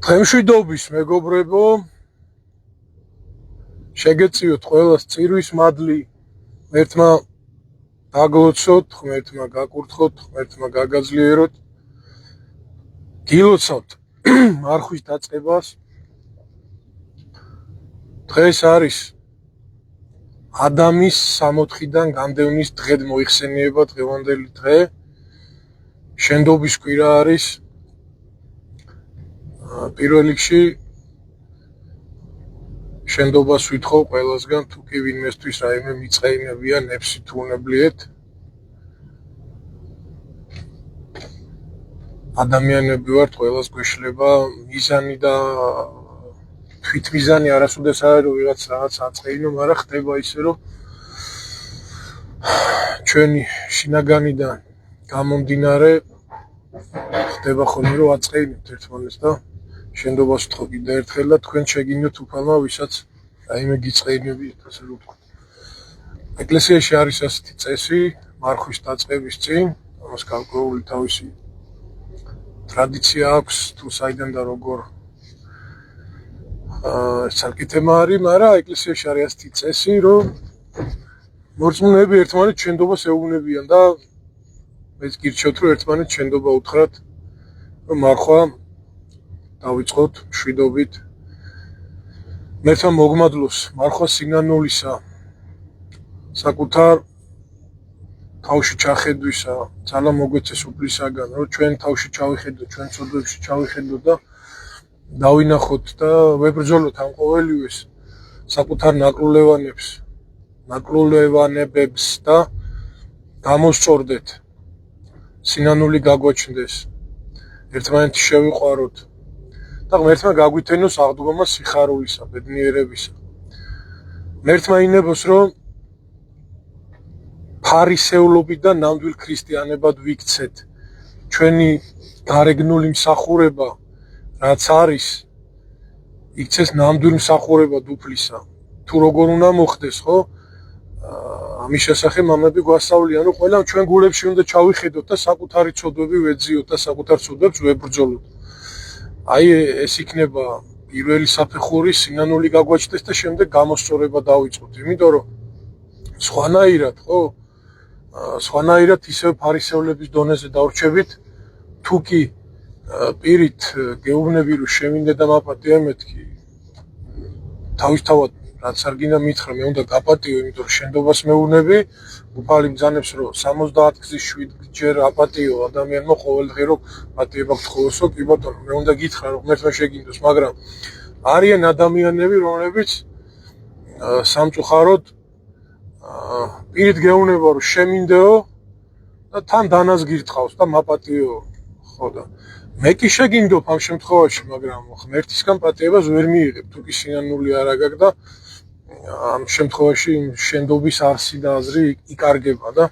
დღემშვიდობის მეგობრებო, შეგეწიოთ ყველას წირვის მადლი, ღმერთმა დაგლოცოთ, ღმერთმა გაკურთხოთ, ღმერთმა გაგაძლიეროთ, გილოცავთ არხვის დაწყებას. დღეს არის ადამის 60-დან განდევნის დღედ მოიხსენიება დღევანდელი დღე. შენდობის კვირა არის. პირველ რიგში შენდობას ვითხოვ ყველასგან, თუ კი ვინმესთვის რაიმე მიწაინებია ნეფსი თუ უნებლიეთ. ადამიანები ვართ, ყველას გვეშლება მიზანი და თვითმიზანი არასოდეს არ არის, რომ ვიღაც რაღაც აწყეინო, მაგრამ ხდება ისე, რომ ჩვენი შინაგანიდან გამომდინარე ხდება ხოლმე, რომ აწყეინებთ ერთმანეთს და შენდობას ვთხოვ კიდე ერთხელ და თქვენ შეგინდოთ უფალმა, ვისაც რაიმე გიწყეინებიათ, ასე რომ ვთქვათ. ეკლესიაში არის ასეთი წესი, მარხვის დაწყების წინ, ამას გარკვეული თავისი ტრადიცია აქვს, თუ საიდან და როგორ საკითხება არის, მაგრამ ეკლესიაში არის ასეთი წესი, რომ მორწმუნეები ერთმანეთს შენდობას ეუბნებიან და მეც გირჩევთ, რომ ერთმანეთს შენდობა უთხრათ, რომ მარხვა დავიწყოთ მშვიდობით. ღმერთმა მოგმადლოს მარხვა სინანულისა, საკუთარ თავში ჩახედვისა, ძალა მოგვეცეს უფლისაგან, რომ ჩვენ თავში ჩავიხედოთ, ჩვენ ცოდვებში ჩავიხედოთ და დავინახოთ და ვებრძოლოთ ამ ყოველივეს საკუთარ ნაკრულევანებებს და გამოსწორდეთ. სინანული გაგვაჩნდეს, ერთმანეთი შევიყვაროთ და ღმერთმა გაგვითენოს აღდგომა სიხარულისა, ბედნიერებისა. ღმერთმა ინებოს, რომ ფარისევლობიდან ნამდვილ ქრისტიანებად ვიქცეთ. ჩვენი გარეგნული მსახურება, რაც არის, იქცეს ნამდვილ მსახურებად უფლისა. თუ როგორ უნდა მოხდეს, ხო? ამის შესახებ მამები გვასწავლიან, რომ ყველა ჩვენ გულებში უნდა ჩავიხედოთ და საკუთარი ცოდვები ვეძიოთ და საკუთარ ცოდვებს ვებრძოლოთ. აი ეს იქნება პირველი საფეხური, სინანული გაგვაჩნდეს და შემდეგ გამოსწორება დავიწყოთ. იმიტომ რომ სხვანაირად, ხო? სხვანაირად ისევ ფარისევლების დონეზე დავრჩებით, თუ კი პირით გეუბნები, რომ შემინდა და მაპატიო, მეთქი თავისთავად რაც არ გინდა მითხრა, მე უნდა გაპატიო, იმიტომ რომ შენდობას მეუბნები, უფალი ბრძანებს, რომ 70 გზის 7 ჯერ აპატიო ადამიანმა ყოველდღე რომ პატიება გთხოვოსო, კი ბატონო, მე უნდა გითხრა, რომ ღმერთმა შეგინდოს, მაგრამ არიან ადამიანები, რომლებიც სამწუხაროდ პირით გეუბნება, რომ შემინდეო და თან დანას გირთყავს და მაპატიო, ხო და მე კი შეგინდობ ამ შემთხვევაში, მაგრამ ღმერთისგან პატიებას ვერ მიიღებ, თუ კი სინანული არ აგაგ და ამ შემთხვევაში შენდობის არსი და აზრი იკარგება და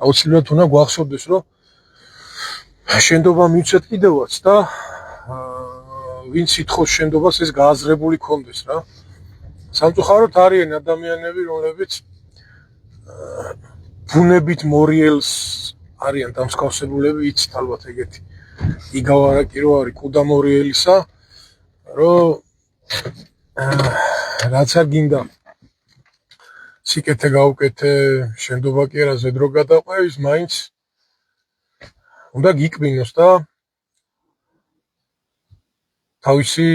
აუცილებლად უნდა გვახსოვდეს, რომ შენდობა მივცეთ კიდევაც და ვინც ითხოვს შენდობას, ეს გააზრებული კონდეს რა. სამწუხაროდ არიან ადამიანები, რომლებიც ბუნებით მორიელს არიან დამსგავსებულები, იცით ალბათ ეგეთი. იგავარაკი რო არის კუდა მორიელისა, რომ რაც არ გინდა სიკეთე გაუკეთე, შენდობა კი არა ზედრო გადაყვევის, მაინც უნდა გიკბინოს და თავისი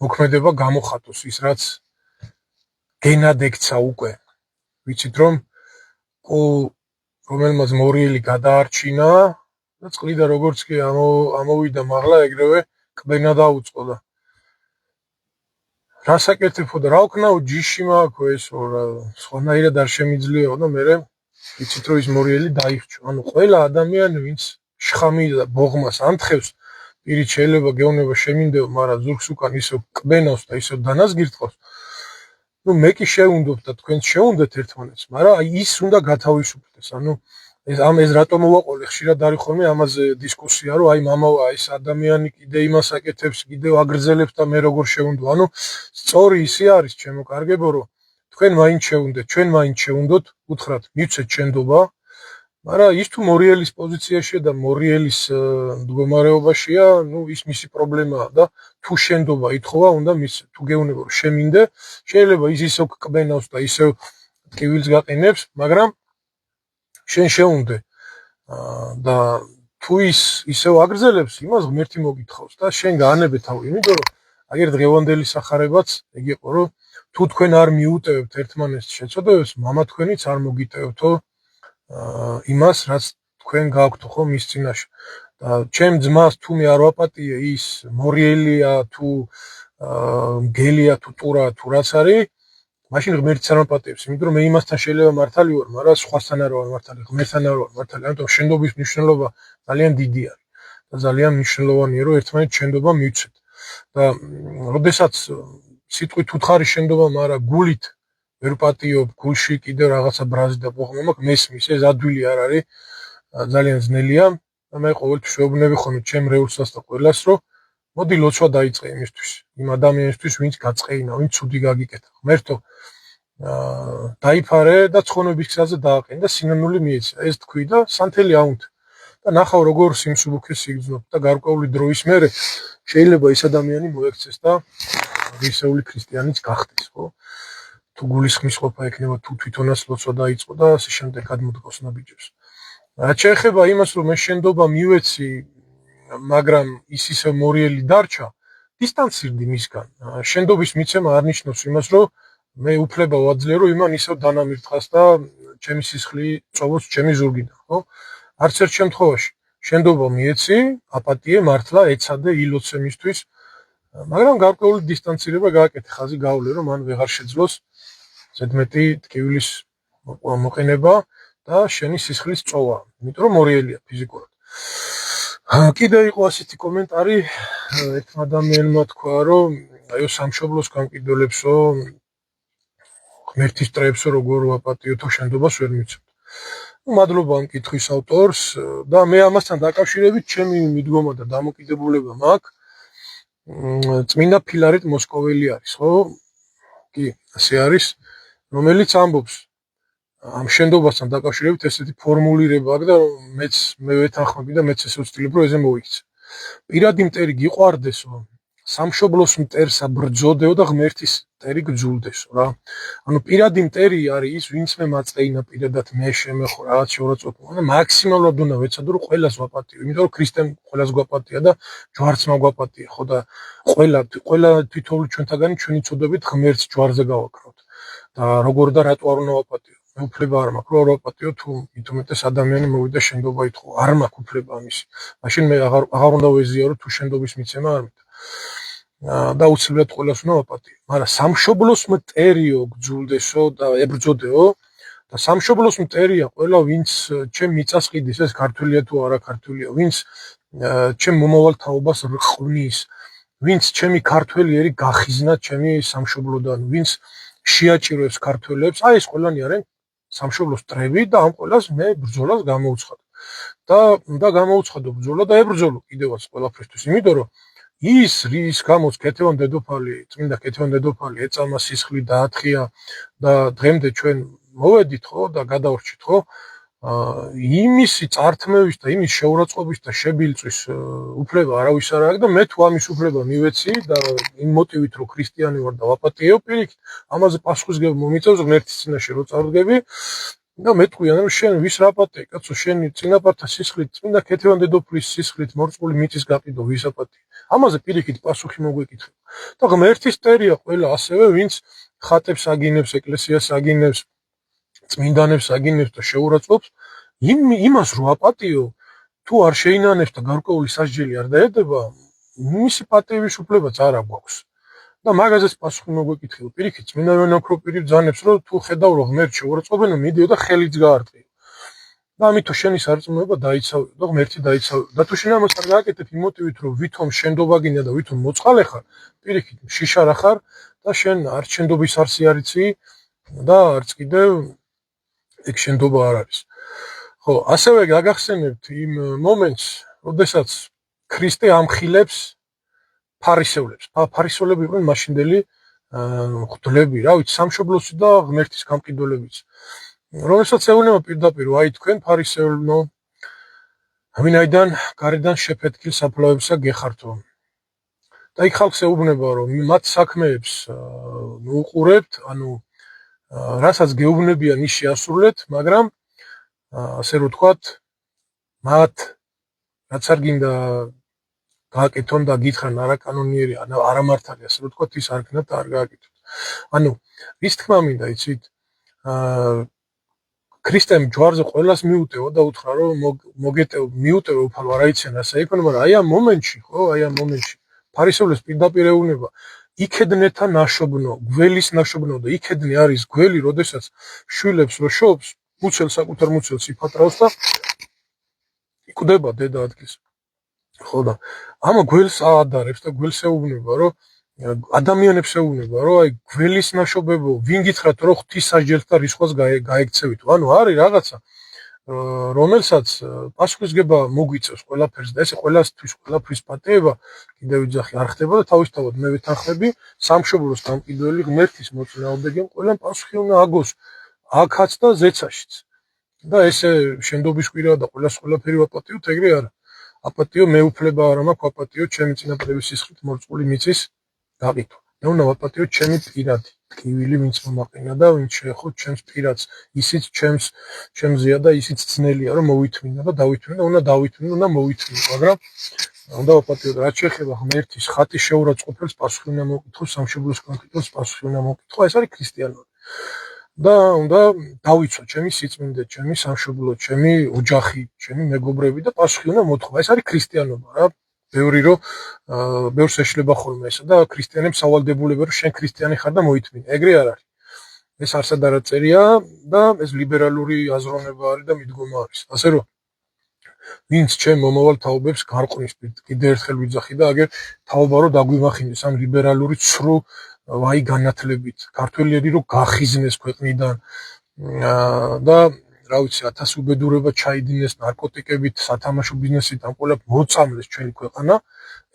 მოქმედება გამოხატოს, ის რაც გენად ექცა უკვე. ვიცით რომ რომელმაც მორიელი გადაარჩინა და წყლიდა როგორც კი ამოვიდა მაღლა, ეგრევე კბენა დაუწყო და რა საკეთებო და რა ვქნაო, ჯიში მაქვე ესო რა, სხვანაირად არ შემიძლიაო და მე ვიცით რომ ის მორიელი დაიხრჩო. ანუ ყველა ადამიანი, ვინც შხამი და ბოღმას ანთხევს, პირით შეიძლება გეუბნება შემინდეო, მაგრამ ზურგს უკან ისო კბენავს და ისო დანას გირთყავს. ნუ მე კი შევუნდობ და თქვენ შეუნდეთ ერთმანეთს, მაგრამ აი ის უნდა გათავისუფლდეს. ანუ ეს რატო მოვაყოლე, ხშირად არის ხოლმე ამაზე დისკუსია, რომ აი მამავა ეს ადამიანი კიდე იმას აკეთებს, კიდევ აგრძელებს და მე როგორ შევუნდო. ანუ სწორი ისე არის, ჩემო კარგებო, რომ თქვენ მაინც შეუნდეთ, ჩვენ მაინც შევუნდოთ, უთხრათ, მივცეთ შენდობა მაგრამ ის თუ მორიელის პოზიციაშია და მორიელის მდგომარეობაშია, ნუ ის მისი პრობლემაა და თუ შენდობა ითხოვა, უნდა მის თუ გეუბნება რომ შემინდე, შეიძლება ის ისევ კბენავს და ისევ ტკივილს გაყინებს, მაგრამ შენ შეუნდე და თუ ის ისევ აგრძელებს, იმას ღმერთი მოგითხოვს და შენ გაანებე თავი, იმიტომ რომ აგერ დღევანდელი სახარებაც ეგ იყო, რომ თუ თქვენ არ მიუტევებთ ერთმანეთს შეწოდებებს, მამა თქვენიც არ მოგიტევებთო იმას, რაც თქვენ გააქვთ ხო მის წინაშე. და ჩემ ძმას თუ მე არ ვაპატიე ის მორიელია თუ გელია თუ ტურა თუ რაც არის, მაშინ ღმერთიც არ მაპატიებს, იმიტომ რომ მე იმასთან შეიძლება მართალი ვარ, მაგრამ სხვასთან არ ვარ მართალი, ღმერთთან არ ვარ მართალი. ამიტომ შენდობის მნიშვნელობა ძალიან დიდი არის და ძალიან მნიშვნელოვანია, რომ ერთმანეთს შენდობა მივცეთ. და როდესაც სიტყვით უთხარი შენდობა, მაგრამ გულით ვერ პატიობ, გულში კიდევ რაღაცა ბრაზი და ბოხმა მაქვს, მესმის, ეს ადვილი არ არის, ძალიან ძნელია. და მე ყოველთვის შეუბნები ხოლმე ჩემ რეურსას და ყველას, რომ მოდი ლოცვა დაიწყე იმისთვის, იმ ადამიანისთვის, ვინც გაწყეინა, ვინც ცუდი გაგიკეთა. ღმერთო, დაიფარე და ცხონების გზაზე დააყენ და სინანული მიეცა. ეს თქვი და სანთელი აუნთ. და ნახავ როგორ სიმსუბუქეს იგრძნობ და გარკვეული დროის მერე შეიძლება ეს ადამიანი მოექცეს და ღირსეული ქრისტიანიც გახდეს, ხო? თუ გულისხმისყოფა ექნება, თუ თვითონაც ლოცვა დაიწყო და ასე შემდეგ გადმოდგოს ნაბიჯებს. რაც შეეხება იმას, რომ მე შენდობა მივეცი, მაგრამ ის ისე მორიელი დარჩა, დისტანცირდი მისგან. შენდობის მიცემა არ ნიშნავს იმას, რომ მე უფლება ვაძლიერო იმან ისევ დანამირთხას და ჩემი სისხლი წოვოს ჩემი ზურგიდან, ხო? არც ერთ შემთხვევაში შენდობა მიეცი, აპატიე, მართლა ეცადე, ილოცე მისთვის, მაგრამ გარკვეული დისტანცირება გააკეთე, ხაზი გაავლე, რომ მან ვეღარ შეძლოს ზედმეტი ტკივილის მოყენება და შენი სისხლის წოვა, იმიტომ რომ მორიელია ფიზიკურად. კიდე იყო ასეთი კომენტარი, ერთ ადამიანმა თქვა, რომ აიო სამშობლოს გამყიდველებსო, ღმერთის წრეებსო როგორ ვაპატიოთო შენდობას ვერ მიცემთ. მადლობა ამ კითხვის ავტორს და მე ამასთან დაკავშირებით ჩემი მიდგომა და დამოკიდებულება მაქვს. წმინდა ფილარეტ მოსკოველი არის, ხო? კი, ასე არის, რომელიც ამბობს ამ შენდობასთან დაკავშირებით ესეთი ფორმულირება აქვს და მე ვეთანხმები და მეც ესე ვცდილებ რომ ეზე მოიქცე. პირადი მტერი გიყვარდესო, სამშობლოს მტერსა ბრძოდეო და ღმერთის მტერი გძულდესო რა. ანუ პირადი მტერი არის ის, ვინც მე მაწყეინა პირადად მე შემეხო რაღაც შეურაცხყოფა და მაქსიმალურად უნდა ვეცადო რომ ყველას ვაპატიო, იმიტომ რომ ქრისტემ ყველას გვაპატია და ჯვარცმა გვაპატია, ხო და ყველა თითოეული ჩვენთაგანი ჩვენი წოდებით ღმერთს ჯვარზე გავაკრავთ. და როგორ და რატო არ უნდა ვაპატიო? მე უფლება არ მაქვს რომ არ ვაპატიო, თუ მithumetes ადამიანი მოვიდა შენდობა ითხოვა, არ მაქვს უფლება ამისი. მაშინ მე აღარ უნდა ვეზიარო თუ შენდობის მიცემა არ მინდა. და უცებრად ყველას უნდა ვაპატიო. მაგრამ სამშობლოს მტერიო გძულდესო და ებრძოდეო და სამშობლოს მტერია ყველა ვინც ჩემ მიწას ყიდის, ეს ქართულია თუ არა ქართულია, ვინც ჩემ მომავალ თაობას რყვის, ვინც ჩემი ქართველი ერი გახიზნა ჩემი სამშობლოდან, ვინც შეაჭირებს ქართველებს, აი ეს ყველანი არიან სამშობლოს მტრები და ამ ყველას მე ბრძოლას გამოვცხადო. და გამოვცხადო ბრძოლა და ებრძოლო კიდევაც ყველაფრისთვის, იმიტომ რომ ის რის გამოც ქეთევან დედოფალი, წმინდა ქეთევან დედოფალი ეწამა სისხლი დაათხია და დღემდე ჩვენ მოვედით ხო და გადავრჩით ხო, იმისი წართმევის და იმის შეურაცხყოფის და შებილწვის უფლება არავის არ აქვს და მე თუ ამის უფლება მივეცი და იმ მოტივით რომ ქრისტიანი ვარ და ვაპატიეო პირიქით, ამაზე პასუხისგება მომიწევს ღმერთის წინაშე რო წარდგები და მეტყვიან რომ შენ ვის რა პატიე, კაცო შენი წინაპართა სისხლით, წმინდა ქეთევან დედოფლის სისხლით მორწმული მიწის გაყიდო ვის აპატიე. ამაზე პირიქით პასუხი მოგვეკითხება. და ღმერთის მტერია ყველა ასევე, ვინც ხატებს აგინებს, ეკლესიას აგინებს, წმინდანებს აგინებს და შეურაცხყოფს, იმას რო აპატიო, თუ არ შეინანებს და გარკვეული სასჯელი არ დაედება, მისი პატიების უფლებაც არ აქვს. და მაგაზეც პასუხი მოგვეკითხება. პირიქით წმინდა იოანე ოქროპირი ბრძანებს, რომ თუ ხედავ რომ ღმერთს შეურაცხყოფენ, მიდიო და ხელიც გაარტყიო. და ამითო შენი სარწმუნოება დაიცავიო და ღმერთი დაიცავიო. და თუ შენ ამას არ გააკეთებ იმ მოტივით, რომ ვითომ შენდობა გინდა და ვითომ მოწყალე ხარ, პირიქით შიშარა ხარ და შენ არც შენდობის არსი არ იცი და არც კიდევ ეგ შენდობა არ არის. ხო, ასევე გაგახსენებთ იმ მომენტს, როდესაც ქრისტე ამხილებს ფარისევლებს. ფარისევლები იყვნენ მაშინდელი მღვდლები, რა ვიცი, სამშობლოსი და ღმერთის გამყიდველებიც. რომელსაც ეუბნება პირდაპირ აი თქვენ ფარისეულნო ვინაიდან გარედან შეფეთქილ საფლავებსა გეხართო და იქ ხალხს ეუბნება რომ მათ საქმეებს მიუყურებთ ანუ რასაც გეუბნებიან ის შეასრულეთ მაგრამ ასე რომ ვთქვათ მათ რაც არ გინდა გააკეთონ და გითხრან არაკანონიერი არამართალი ასე რომ ვთქვათ ის არ გინდათ და არ გააკეთოთ ანუ ვის თქმა მინდა იცით ქრისტემ ჯვარზე ყველას მიუტევა და უთხრა რომ მიუტევა უფალო არ აიციან ასე იქნება მაგრამ აი ამ მომენტში ხო აი ამ მომენტში ფარისეულებს პირდაპირ ეუბნება იქედნეთა ნაშობნო გველის ნაშობნო და იქედნე არის გველი როდესაც შვილებს რო შობს მუცელს საკუთარ მუცელს იფატრავს და იკვდება დედა ადგილს ხო და ამ გველს აადარებს და გველს ეუბნება რომ ადამიანებს ეუბნება რომ აი გველის ნაშობებო ვინ გითხრათ რომ ღვთისმსაჯელს და რისხვას გაეკცევით ანუ არის რაღაცა რომელსაც პასუხისგება მოგვიწევს ყველაფერს და ესე ყველასთვის ყველაფრის პატევა კიდევ ვიძახი არ ხდება და თავისთავად მე ვეთანხმები სამშობლოს დამყიდველი ღმერთის მოწინააღმდეგემ ყველამ პასუხი უნდა აგოს აქაც და ზეცაშიც და ესე შენდობის კვირა და ყველაფერი ვაპატიოთ ეგრე არა აპატიო მეუფლება არ მაქვს აპატიო ჩემი წინაპრების სისხლით მორწყული მიწის გაყიდვა მე უნდა ვაპატიო ჩემი პირადი ტკივილი ვინც მომაყენა და ვინც შეეხო ჩემს პირადს ისიც ჩემზეა და ისიც ძნელია რომ მოვითმინა და დავითმინა უნდა დავითმინა უნდა მოვითმინა მაგრამ უნდა ვაპატიო და რაც შეეხება ღმერთის ხატის შეურაცხყოფელს პასუხი უნდა მოკითხოს სამშობლოს კონკრეტულს პასუხი უნდა მოკითხო ეს არის ქრისტიანობა და უნდა დავიცვა ჩემი სიწმინდე ჩემი სამშობლო ჩემი ოჯახი ჩემი მეგობრები და პასუხი უნდა მოთხოვა ეს არის ქრისტიანობა რა ბევრი რომ ბევრს ეშლება ხოლმე ესა და ქრისტიანებს სავალდებულება რომ შენ ქრისტიანი ხარ და მოითმინე ეგრე არ არის ეს არსად არ წერია და ეს ლიბერალური აზროვნება არის და მიდგომა არის ასე რომ ვინც ჩემ მომავალ თაობებს გარყნის კიდევ ერთხელ ვიძახი და აგერ თაობა რომ დაგვიმახინდეს ამ ლიბერალური ცრუ ვაი განათლებით ქართველები რომ გახიზნეს ქვეყნიდან და რა ვიცი 1000 უბედურება ჩაიდინეს ნარკოტიკებით სათამაშო ბიზნესით ამ ყველა მოწამლეს ჩვენი ქვეყანა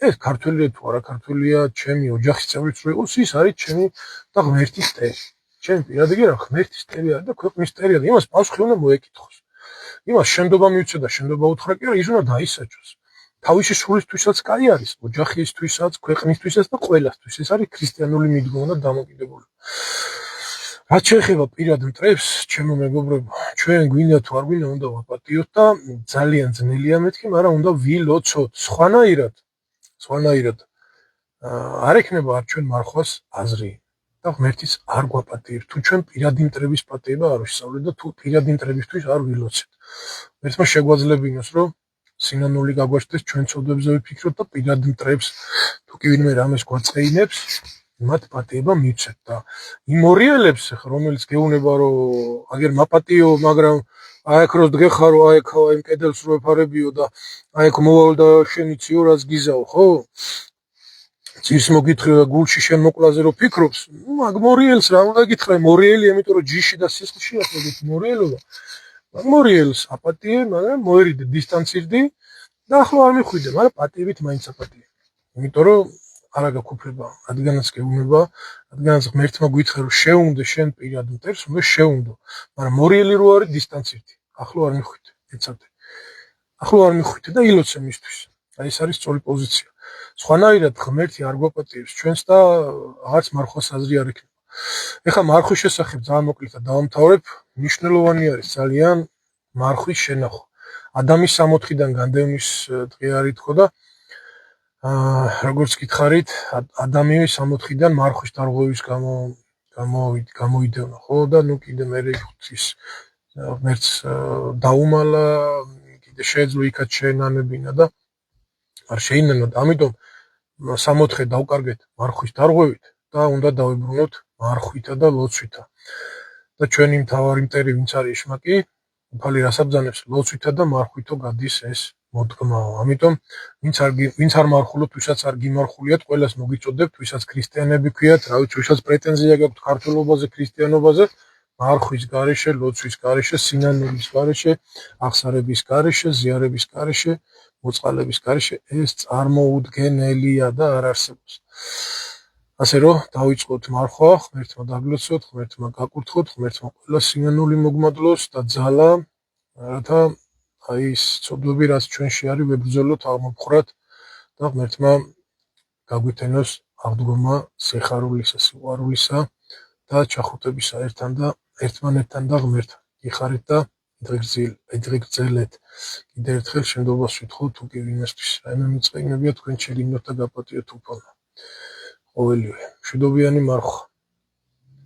ეს ქართველია თუ არა ქართველია ჩემი ოჯახის წევრიც რო იყოს ის არის ჩემი და ღმერთის ტერი ჩემი პირადი კი რა ღმერთის ტერი არის და ქვეყნის ტერი არის იმას პასუხი უნდა მოეკითხოს იმას შენდობა მივცე და შენდობა უთხრა კი რა ის უნდა დაისაჯოს თავისი სულისთვისაც კაი არის ოჯახისთვისაც ქვეყნისთვისაც და ყველასთვის ეს არის ქრისტიანული მიდგომა და დამოკიდებულება რაც შეეხება პირად მტრებს, ჩემო მეგობრებო, ჩვენ გვინდა თუ არ გვინდა უნდა ვაპატიოთ და ძალიან ძნელია მეთქი, მაგრამ უნდა ვილოცოთ. სხვანაირად არ ექნება არ ჩვენ მარხვას აზრი და ღმერთიც არ გვაპატიებს. თუ ჩვენ პირადი მტრების პატევა არ ვისწავლეთ და თუ პირადი მტრებისთვის არ ვილოცეთ. ერთმა შეგვაძლებინოს, რომ სინანული გაგვაჩნდეს ჩვენ ცოდვებზე ვიფიქროთ და პირადი მტრებს თუ კი ვინმე რამეს გვაწყეინებს მათ პატევა მივცეთ და იმ ორიელებს რომელიც გეუბნება რომ აგერ მაპატიო მაგრამ აი აქ რო დგეხარო აი აქ იმ კედელს რო ეფარებიო და აი აქ მოვალ და შენი ციორას გიზაო ხო ძირს მოგითხრე და გულში შენ მოკლაზე რო ფიქრობს მაგ მორიელს რა უნდა გითხრა მორიელი იმიტომ რომ ჯიში და სისხლში ახლა მორიელობა მაგ მორიელს აპატიე მაგრამ მოერიდე დისტანცირდი და ახლა არ მიხვიდე მაგრამ პატივით მაინც აპატიე იმიტომ რომ არა გაკუფლება, რადგანაც გეუბნება, რადგანაც ღმერთმა გითხრა რომ შეუნდე შენ პირად მტერს, უნდა შეუნდო, მაგრამ მორიელი რო არის დისტანცირდი. ახლა არ მიხვიდე, ეცადე. ახლა არ მიხვიდე და ილოცე მისთვის. აი ეს არის სწორი პოზიცია. სხვანაირად ღმერთი არ გვაპატიებს ჩვენს და არც მარხვას აზრი არ ექნება. ეხლა მარხვის შესახებ ძალიან მოკლედ დავამთავრებ, მნიშვნელოვანი არის ძალიან მარხვის შენახვა. ადამის 64-დან განდევნის დღე არის თქო და როგორც გითხარით, ადამიანი 64-დან მარხვის დარღვევის გამოიდევნა, ხო და ნუ კიდე მე ღვთის ღმერთს დაუმალა, კიდე შეეძლო იქაც შეენანებინა და არ შეინანოთ, ამიტომ 64 დავკარგეთ მარხვის დარღვევით და უნდა დავიბრუნოთ მარხვითა და ლოცვითა. და ჩვენი მთავარი მტერი ვინც არის იშმაკი, უფალი რას აბრძანებს ლოცვითა და მარხვითო გადის ეს მოდგმაო. ამიტომ ვინც არ მარხულობთ, ვისაც არ გიმარხულიათ, ყველას მოგიწოდებთ, ვისაც ქრისტიანები ქვიათ, რა ვიცი, ვისაც პრეტენზია გაქვთ ქართულობაზე, ქრისტიანობაზე, მარხვის გარეშე, ლოცვის გარეშე, სინანულის გარეშე, აღსარების გარეშე, ზიარების გარეშე, მოწყალების გარეშე ეს წარმოუდგენელია და არ არსებობს. ასე რომ დავიწყოთ მარხვა, ღმერთმა დაგლოცოთ, ღმერთმა გაკურთხოთ, ღმერთმა ყველა სინანული მოგმადლოს და ძალა, რათა აი ის ცოდვები, რაც ჩვენში არის, ვებრძოლოთ, აღმოფხრათ და ღმერთმა გაგვითენოს აღდგომა სიხარულისა, სიყვარულისა და ჩახუტებისა ერთმანეთთან და ღმერთთან. იხარით და იდღეგრძელეთ. კიდევ ერთხელ შემდობას ვითხოვთ თუ კი ვინმესთვის რაიმე მიწვეინებია თქვენ შეგინდოთ და გაპატიოთ უფალმა. ყოველივე. მშვიდობიანი მარხვა.